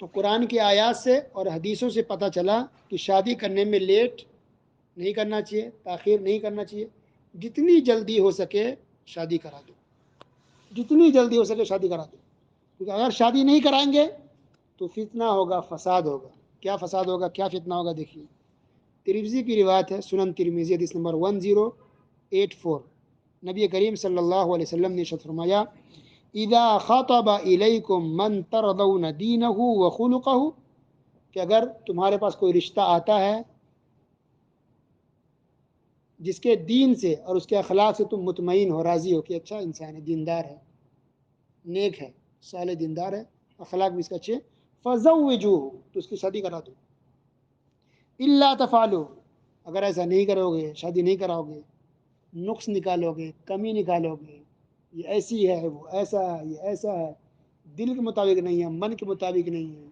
تو قرآن کی آیات سے اور حدیثوں سے پتہ چلا کہ شادی کرنے میں لیٹ نہیں کرنا چاہیے، تاخیر نہیں کرنا چاہیے، جتنی جلدی ہو سکے شادی کرا دو، جتنی جلدی ہو سکے شادی کرا دو، کیونکہ اگر شادی نہیں کرائیں گے تو فتنہ ہوگا، فساد ہوگا۔ کیا فساد ہوگا، کیا فتنہ ہوگا؟ دیکھیے، ترمذی کی روایت ہے، سنن ترمذی حدیث نمبر 1084، نبی کریم صلی اللہ علیہ وسلم نے ارشاد فرمایا، اذا خطب الیکم من ترضون دینہ وخلقہ، کہ اگر تمہارے پاس کوئی رشتہ آتا ہے جس کے دین سے اور اس کے اخلاق سے تم مطمئن ہو، راضی ہو کہ اچھا انسان ہے، دیندار ہے، نیک ہے، صالح دیندار ہے، اخلاق بھی اس کا اچھے، فزوجوہ، تو اس کی شادی کرا دو۔ الا تفعلوا، اگر ایسا نہیں کرو گے، شادی نہیں کراؤ گے، نقص نکالو گے، کمی نکالو گے، یہ ایسی ہے، وہ ایسا ہے، یہ ایسا ہے، دل کے مطابق نہیں ہے، من کے مطابق نہیں ہے،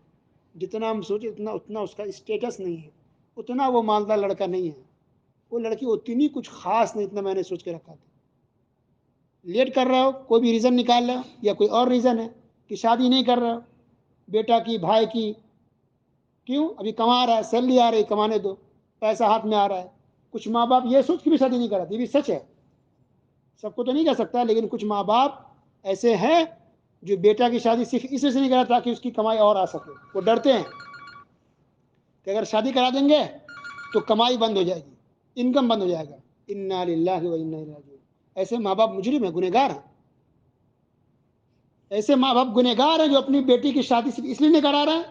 جتنا ہم سوچے اتنا اس کا اسٹیٹس نہیں ہے، اتنا وہ مالدار لڑکا نہیں ہے، وہ لڑکی اتنی کچھ خاص نہیں، اتنا میں نے سوچ کے رکھا تھا۔ لیٹ کر رہا ہو، کوئی بھی ریزن نکال رہا ہو، یا کوئی اور ریزن ہے کہ شادی نہیں کر رہا ہو، بیٹا کی، بھائی کی، کیوں؟ ابھی کما رہا ہے، سیلری آ رہی، کمانے دو، پیسہ ہاتھ میں آ رہا ہے۔ کچھ ماں باپ یہ سوچ کے بھی شادی نہیں کراتے، یہ بھی سچ ہے، سب کو تو نہیں کہہ سکتا، لیکن کچھ ماں باپ ایسے ہیں جو بیٹا کی شادی صرف اس وجہ سے نہیں کراتا تاکہ اس کی کمائی اور آ سکے، وہ ڈرتے ہیں کہ اگر شادی کرا دیں گے تو کمائی بند ہو جائے گی، انکم بند ہو جائے گا۔ انا للہ و انا الیہ راجعون۔ ایسے ماں باپ مجرم ہیں، گنہگار ہیں، ایسے ماں باپ گنہگار ہیں جو اپنی بیٹی کی شادی صرف اس لیے نہیں کرا رہے ہیں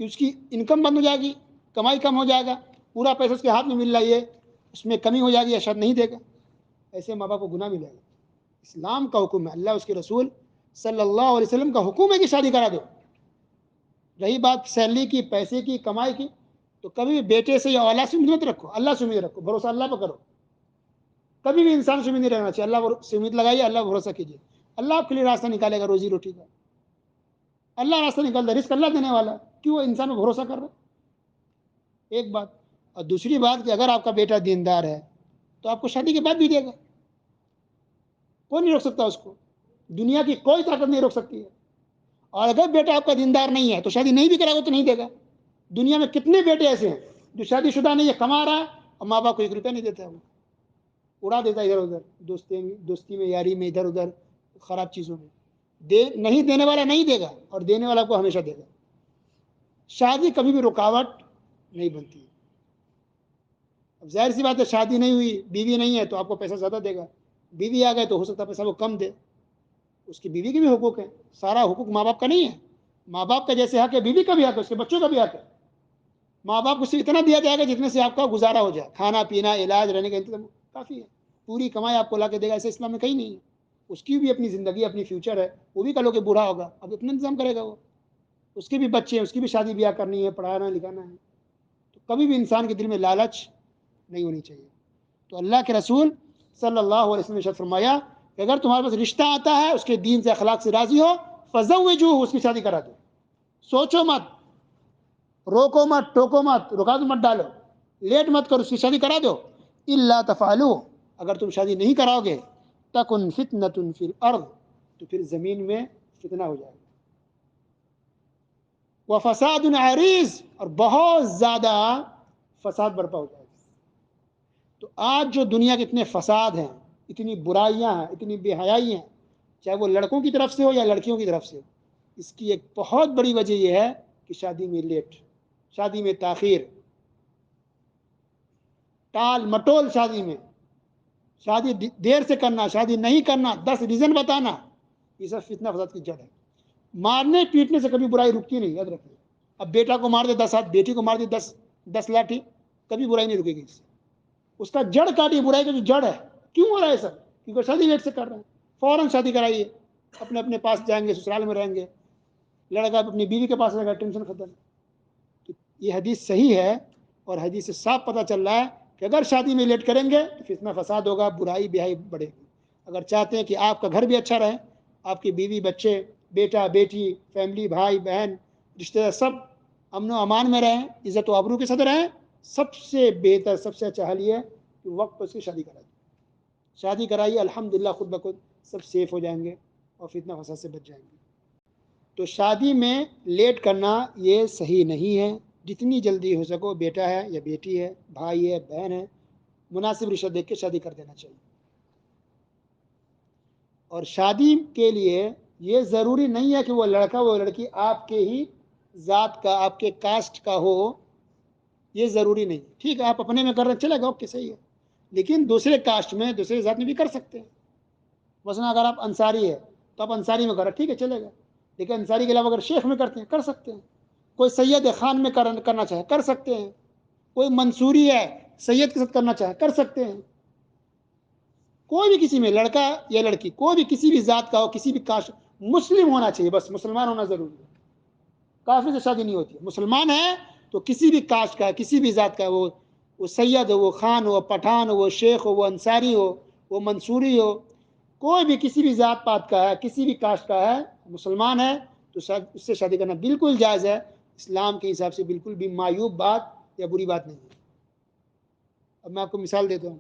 کہ اس کی انکم بند ہو جائے گی، کمائی کم ہو جائے گا، پورا پیسہ اس کے ہاتھ میں مل رہا ہے، اس میں کمی ہو جائے گی یا شاید نہیں دے گا، ایسے ماں باپ کو گناہ ملے گا۔ اسلام کا حکم ہے، اللہ اس کے رسول صلی اللہ علیہ وسلم کا حکم ہے کہ شادی کرا دو۔ رہی بات سیلری کی، پیسے کی، کمائی کی، تو کبھی بھی بیٹے سے یا اولاد سے امید مت رکھو، اللہ سے امید رکھو، بھروسہ اللہ پہ کرو۔ کبھی بھی انسان سے امید نہیں رہنا چاہیے، اللہ سے امید لگائیے، اللہ بھروسہ کیجیے، اللہ آپ کے لیے راستہ نکالے گا روزی روٹی کا، اللہ راستہ نکالتا ہے، رزق اللہ دینے والا، کیوں وہ انسان پہ بھروسہ کر رہا ہے؟ ایک بات۔ اور دوسری بات کہ اگر آپ کا بیٹا دیندار ہے تو آپ کو شادی کے بعد بھی دے گا، کوئی نہیں روک سکتا اس کو، دنیا کی کوئی طاقت نہیں روک سکتی ہے۔ اور اگر بیٹا آپ کا دیندار نہیں ہے تو شادی نہیں بھی کرے گا تو نہیں دے گا۔ دنیا میں کتنے بیٹے ایسے ہیں جو شادی شدہ نہیں ہے، کما رہا ہے اور ماں باپ کو 1 روپیہ نہیں دیتا ہے، وہ اڑا دیتا ہے ادھر ادھر، دوستی میں، یاری میں، ادھر ادھر خراب چیزوں میں۔ نہیں دینے والا نہیں دے گا، اور دینے والا کو ہمیشہ دے گا۔ شادی کبھی بھی رکاوٹ نہیں بنتی۔ اب ظاہر سی بات ہے، شادی نہیں ہوئی، بیوی نہیں ہے تو آپ کو پیسہ زیادہ دے گا، بیوی آ گئے تو ہو سکتا ہے پیسہ وہ کم دے، اس کی بیوی کے بھی حقوق ہیں، سارا حقوق ماں باپ کا نہیں ہے۔ ماں باپ کا جیسے حق ہے، بیوی کا بھی حق ہے، اس کے بچوں کا بھی حق ہے۔ ماں باپ کو صرف اتنا دیا جائے گا جتنے سے آپ کا گزارا ہو جائے، کھانا پینا، علاج، رہنے کا انتظام کافی ہے، پوری کمائی آپ کو لا کے دے گا، ایسے اسلام میں کہیں نہیں ہے۔ اس کی بھی اپنی زندگی، اپنی فیوچر ہے، وہ بھی کل کے بوڑھا ہوگا، اب اپنا انتظام کرے گا وہ، اس کے بھی بچے ہیں، اس کی بھی شادی بیاہ کرنی ہے، پڑھانا لکھانا ہے۔ تو کبھی بھی انسان کے دل میں لالچ نہیں ہونی چاہیے۔ تو اللہ کے رسول صلی اللہ علیہ وسلم نے ارشاد فرمایا کہ اگر تمہارے پاس رشتہ آتا ہے، اس کے دین سے، اخلاق سے راضی ہو، فزوجوہ، اس کی شادی کرا دو، سوچو مت، روکو مت، ٹوکو مت، رکاوٹ مت ڈالو، لیٹ مت کرو، اس کی شادی کرا دو۔ الا تفعلوا، اگر تم شادی نہیں کراؤ گے، تکن فتنۃ فی الارض، تو پھر زمین میں فتنہ ہو جائے گا، وفساد عریض، اور بہت زیادہ فساد برپا ہو جائے گا۔ تو آج جو دنیا کے اتنے فساد ہیں، اتنی برائیاں ہیں، اتنی بے حیائی ہیں، چاہے وہ لڑکوں کی طرف سے ہو یا لڑکیوں کی طرف سے ہو، اس کی ایک بہت بڑی وجہ یہ ہے کہ شادی میں لیٹ، شادی میں تاخیر، ٹال مٹول شادی میں، شادی دیر سے کرنا، شادی نہیں کرنا، 10 ریزن بتانا، یہ سب فتنہ فساد کی جڑ ہے۔ مارنے پیٹنے سے کبھی برائی رکتی نہیں، یاد رکھیے۔ اب بیٹا کو مار دے 10 ہاتھ، بیٹی کو مار دے 10 لاٹھی، کبھی برائی نہیں رکے گی اس سے۔ اس کا جڑ کاٹی، برائی کا جو جڑ ہے، کیوں ہو رہا ہے سب؟ کیونکہ شادی لیٹ سے کر رہے ہیں۔ فوراً شادی کرائیے، اپنے اپنے پاس جائیں گے، سسرال میں رہیں گے، لڑکا اپنی بیوی کے پاس رہے گا، ٹینشن ختم۔ تو یہ حدیث صحیح ہے، اور حدیث سے صاف پتہ چل رہا ہے کہ اگر شادی میں لیٹ کریں گے تو فتنہ فساد ہوگا، برائی بیائی بڑھے گی۔ اگر چاہتے ہیں کہ آپ کا گھر بھی اچھا رہے، آپ کی بیوی، بچے، بیٹا بیٹی، فیملی، بھائی بہن، رشتہ دار، سب امن و امان میں رہیں، عزت و آبرو کے ساتھ رہیں، سب سے بہتر، سب سے اچھا حل یہ ہے کہ وقت پر اس کی شادی کرائیے۔ شادی کرائیے، الحمدللہ خود بخود سب سیف ہو جائیں گے اور فتنہ فساد سے بچ جائیں گے۔ تو شادی میں لیٹ کرنا یہ صحیح نہیں ہے. جتنی جلدی ہو سکو، بیٹا ہے یا بیٹی ہے، بھائی ہے بہن ہے، مناسب رشتہ دیکھ کے شادی کر دینا چاہیے. اور شادی کے لیے یہ ضروری نہیں ہے کہ وہ لڑکا وہ لڑکی آپ کے ہی ذات کا، آپ کے کاسٹ کا ہو. یہ ضروری نہیں. ٹھیک ہے، آپ اپنے میں کر رہے چلے گا، اوکے صحیح ہے، لیکن دوسرے کاسٹ میں دوسرے ذات میں بھی کر سکتے ہیں. مثلا اگر آپ انصاری ہے تو آپ انصاری میں کریں، ٹھیک ہے چلے گا، لیکن انصاری کے علاوہ اگر شیخ میں کرتے ہیں کر سکتے ہیں. کوئی سید خان میں کرنا چاہے کر سکتے ہیں. کوئی منصوری ہے سید کے ساتھ کرنا چاہے کر سکتے ہیں. کوئی بھی کسی میں، لڑکا یا لڑکی، کوئی بھی کسی بھی ذات کا ہو، کسی بھی کاسٹ، مسلم ہونا چاہیے، بس مسلمان ہونا ضروری ہے. کافر سے شادی نہیں ہوتی ہے. مسلمان ہے تو کسی بھی کاسٹ کا ہے، کسی بھی ذات کا ہے، وہ سید ہو، وہ خان ہو، پٹھان ہو، وہ شیخ ہو، وہ انصاری ہو، وہ منصوری ہو، کوئی بھی کسی بھی ذات پات کا ہے، کسی بھی کاسٹ کا ہے، مسلمان ہے تو اس سے شادی کرنا بالکل جائز ہے. اسلام کے حساب سے بالکل بھی معیوب بات یا بری بات نہیں ہے. اب میں آپ کو مثال دیتا ہوں.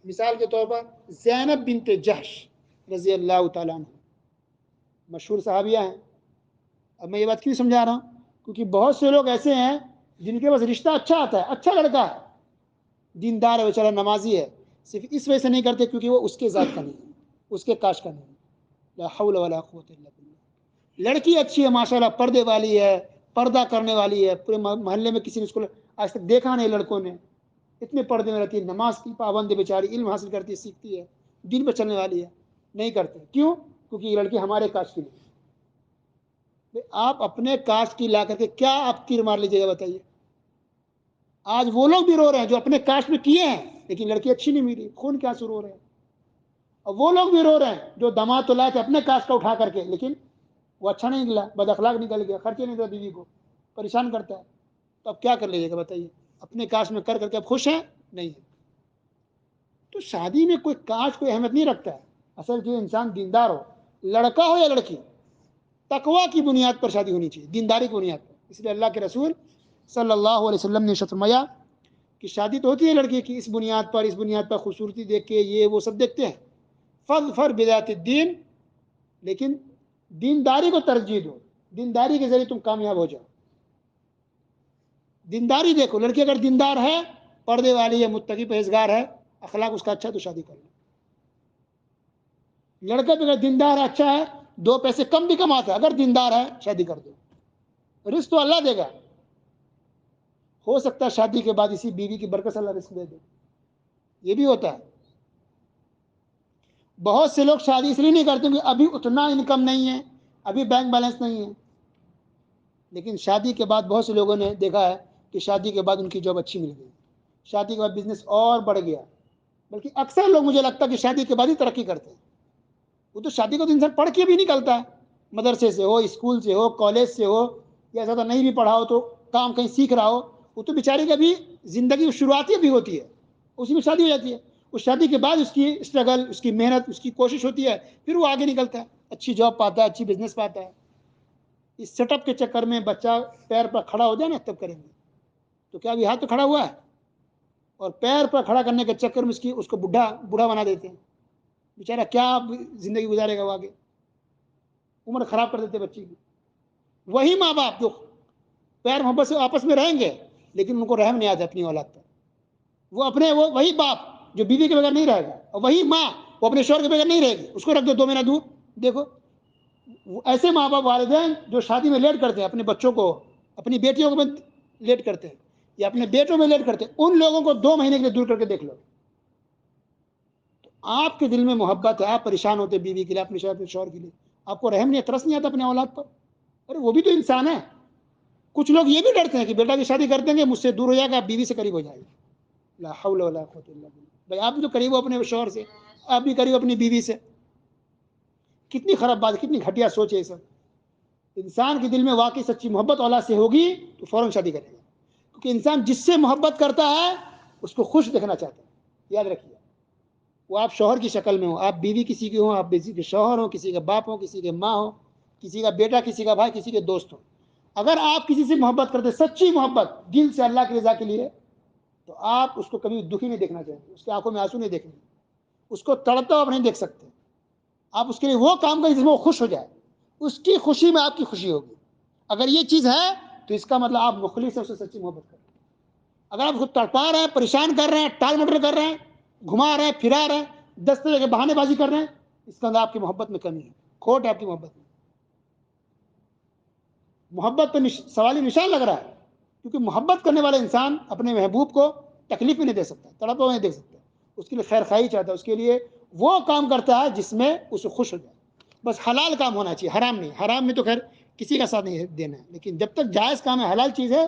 مثال کے طور پر زینب بنت جحش رضی اللہ تعالیٰ عنہ مشہور صحابیہ ہیں. اب میں یہ بات کیوں سمجھا رہا ہوں؟ کیونکہ بہت سے لوگ ایسے ہیں جن کے پاس رشتہ اچھا آتا ہے، اچھا لڑکا ہے، دیندار ہے، بیچارہ نمازی ہے، صرف اس وجہ سے نہیں کرتے کیونکہ وہ اس کے ذات کا نہیں ہے، اس کے کاش کا نہیں. لا حول ولا قوت الا باللہ. لڑکی اچھی ہے ماشاءاللہ، پردے والی ہے، پردہ کرنے والی ہے، پورے محلے میں کسی نے اس کو آج تک دیکھا نہیں لڑکوں نے، اتنے پردے میں رہتی ہے، نماز کی پابند ہے بیچاری، علم حاصل کرتی ہے، سیکھتی ہے، دین پہ چلنے والی ہے. نہیں کرتے. کیوں؟ کیونکہ یہ لڑکی ہمارے کاسٹ کی نہیں. آپ اپنے کاسٹ کی لا کر کے کیا آپ تیر مار لیجیے گا بتائیے؟ آج وہ لوگ بھی رو رہے ہیں جو اپنے کاسٹ میں کیے ہیں لیکن لڑکی اچھی نہیں ملی، خون کیا سو رو رہے ہیں. اور وہ لوگ بھی رو رہے ہیں جو داماد تو لائے تھے اپنے کاسٹ کا اٹھا کر کے، لیکن وہ اچھا نہیں نکلا، بد اخلاق نکل گیا، خرچے نہیں دیا بیوی کو، پریشان کرتا ہے. تو اب کیا کر لیجیے گا بتائیے؟ اپنے کاسٹ میں کر کے اب خوش ہیں؟ نہیں ہے. تو شادی میں کوئی کاسٹ کوئی اہمیت نہیں رکھتا ہے. اصل کہ انسان دیندار ہو، لڑکا ہو یا لڑکی، تقوی کی بنیاد پر شادی ہونی چاہیے، دینداری کی بنیاد پر. اس لیے اللہ کے رسول صلی اللہ علیہ وسلم نے فرمایا کہ شادی تو ہوتی ہے لڑکی کی اس بنیاد پر خوبصورتی دیکھ کے، یہ وہ سب دیکھتے ہیں. فظفر بذات الدین، لیکن دینداری کو ترجیح دو، دینداری کے ذریعے تم کامیاب ہو جاؤ. دینداری دیکھو، لڑکی اگر دیندار ہے، پردے والی ہے، متقی پرہیزگار ہے، اخلاق اس کا اچھا تو شادی کر لو. لڑکا بھی اگر دیندار ہے، اچھا ہے، دو پیسے کم بھی کماتا ہے، اگر دیندار ہے شادی کر دو. رزق تو اللہ دے گا. ہو سکتا ہے شادی کے بعد اسی بیوی کی برکت سے اللہ رزق دے دے، یہ بھی ہوتا ہے. بہت سے لوگ شادی اس لیے نہیں کرتے کہ ابھی اتنا انکم نہیں ہے، ابھی بینک بیلنس نہیں ہے. لیکن شادی کے بعد بہت سے لوگوں نے دیکھا ہے کہ شادی کے بعد ان کی جاب اچھی مل گئی، شادی کے بعد بزنس اور بڑھ گیا. بلکہ اکثر لوگ مجھے لگتا ہے کہ شادی کے بعد ہی ترقی کرتے ہیں. وہ تو شادی کو تو انسان پڑھ کے بھی نکلتا ہے، مدرسے سے ہو، اسکول سے ہو، کالج سے ہو، یا زیادہ نہیں بھی پڑھا ہو تو کام کہیں سیکھ رہا ہو، وہ تو بیچاری کا بھی زندگی شروعاتی بھی ہوتی ہے، اسی میں شادی ہو جاتی ہے. اس شادی کے بعد اس کی اسٹرگل، اس کی محنت، اس کی کوشش ہوتی ہے، پھر وہ آگے نکلتا ہے، اچھی جاب پاتا ہے، اچھی بزنس پاتا ہے. اس سیٹ اپ کے چکر میں بچہ پیر پر کھڑا ہو جائے نا تب کریں گے. تو کیا ابھی ہاتھ پہ کھڑا ہوا ہے؟ اور پیر پر کھڑا کرنے کے چکر میں اس کو بوڑھا بنا دیتے ہیں. بیچارہ کیا زندگی گزارے گا وہ آگے؟ عمر خراب کر دیتے بچی کی. وہی ماں باپ جو پیار محبت سے آپس میں رہیں گے لیکن ان کو رحم نہیں آتا اپنی اولاد پر. وہی باپ جو بیوی کے بغیر نہیں رہے گا، اور وہی ماں وہ اپنے شوہر کے بغیر نہیں رہے گی، اس کو رکھ دو 2 مہینہ دور. دیکھو ایسے ماں باپ والدین جو شادی میں لیٹ کرتے ہیں، اپنے بچوں کو، اپنی بیٹیوں کو لیٹ کرتے ہیں یا اپنے بیٹوں میں لیٹ کرتے ہیں، ان لوگوں کو 2 مہینے کے لیے دور کر کے دیکھ لو. آپ کے دل میں محبت ہے، آپ پریشان ہوتے بیوی کے لیے، اپنے شوہر کے لیے، آپ کو رحم نہیں، ترس نہیں آتا اپنے اولاد پر. ارے وہ بھی تو انسان ہے. کچھ لوگ یہ بھی ڈرتے ہیں کہ بیٹا کی شادی کر دیں گے مجھ سے دور ہو جائے گا، بیوی سے قریب ہو جائے گا. لا حول ولا قوت الا باللہ. بھائی آپ بھی تو قریب ہو اپنے شوہر سے، آپ بھی قریب اپنی بیوی سے. کتنی خراب بات، کتنی گھٹیا سوچ ہے یہ سب. انسان کے دل میں واقعی سچی محبت اولاد سے ہوگی تو فوراً شادی کرے گا. کیونکہ انسان جس سے محبت کرتا ہے اس کو خوش دیکھنا چاہتا ہے. یاد رکھیے، وہ آپ شوہر کی شکل میں ہو، آپ بیوی کسی کی ہوں، آپ کسی کے شوہر ہوں، کسی کے باپ ہوں، کسی کے ماں ہوں، کسی کا بیٹا، کسی کا بھائی، کسی کے دوست ہوں. اگر آپ کسی سے محبت کرتے، سچی محبت دل سے اللہ کی رضا کے لیے، تو آپ اس کو کبھی دکھی نہیں دیکھنا چاہیں گے، اس کی آنکھوں میں آنسو نہیں دیکھیں گے، اس کو تڑپتا ہوا نہیں دیکھ سکتے. آپ اس کے لیے وہ کام کریں جس میں وہ خوش ہو جائے. اس کی خوشی میں آپ کی خوشی ہوگی. اگر یہ چیز ہے تو اس کا مطلب آپ مخلص سے اس سے سچی محبت کر رہے ہیں. اگر آپ خود تڑپا رہے ہیں, پریشان کر رہے ہیں, ٹال مٹول کر رہے ہیں, گھما رہے ہیں, پھرا رہے ہیں, 10 طرح کے بہانے بازی کر رہے ہیں, اس کا مطلب آپ کی محبت میں کمی ہے, کھوٹ ہے آپ کی محبت میں. محبت پہ سوالی نشان لگ رہا ہے, کیونکہ محبت کرنے والا انسان اپنے محبوب کو تکلیف بھی نہیں دے سکتا, تڑپا نہیں دے سکتا, اس کے لیے خیر خواہی چاہتا ہے, اس کے لیے وہ کام کرتا ہے جس میں اسے خوش ہو جائے. بس حلال کام ہونا چاہیے, حرام نہیں. حرام میں تو خیر کسی کا ساتھ نہیں دینا ہے, لیکن جب تک جائز کام ہے, حلال چیز ہے,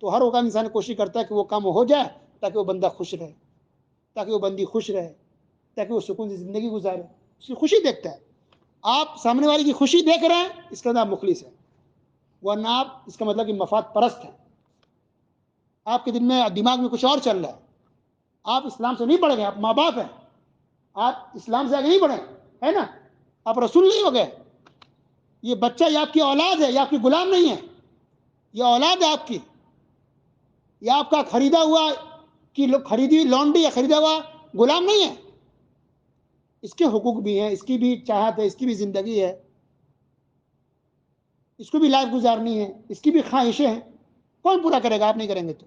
تو ہر وہ کام انسان کوشش کرتا ہے کہ وہ کام ہو جائے تاکہ وہ بندہ خوش رہے, تاکہ وہ بندی خوش رہے, تاکہ وہ سکون سے زندگی گزارے, اس کی خوشی دیکھتا ہے. آپ سامنے والے کی خوشی دیکھ رہے ہیں, اس کا نام مخلص ہے, ورنہ آپ اس کا مطلب کہ مفاد پرست ہے. آپ کے دل میں دماغ میں کچھ اور چل رہا ہے, آپ اسلام سے نہیں پڑھ گئے, آپ ماں باپ ہیں, آپ اسلام سے آگے نہیں بڑھے, ہے نا, آپ رسول نہیں ہو گئے. یہ بچہ یہ آپ کی اولاد ہے, یہ آپ کی غلام نہیں ہے, یہ اولاد ہے آپ کی, یہ آپ کا خریدا ہوا کی خریدی ہوئی لانڈی یا خریدا ہوا غلام نہیں ہے. اس کے حقوق بھی ہیں, اس کی بھی چاہت ہے, اس کی بھی زندگی ہے, اس کو بھی لائف گزارنی ہے, اس کی بھی خواہشیں ہیں. کون پورا کرے گا؟ آپ نہیں کریں گے تو.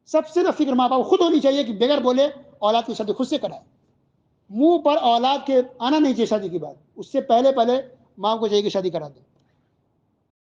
سب سے فکر ماں باپ خود ہونی چاہیے کہ بغیر بولے اولاد کی شادی خود سے کرائے. منہ پر اولاد کے آنا نہیں چاہیے شادی کی بات, اس سے پہلے ماں کو چاہیے کہ شادی کرا دے.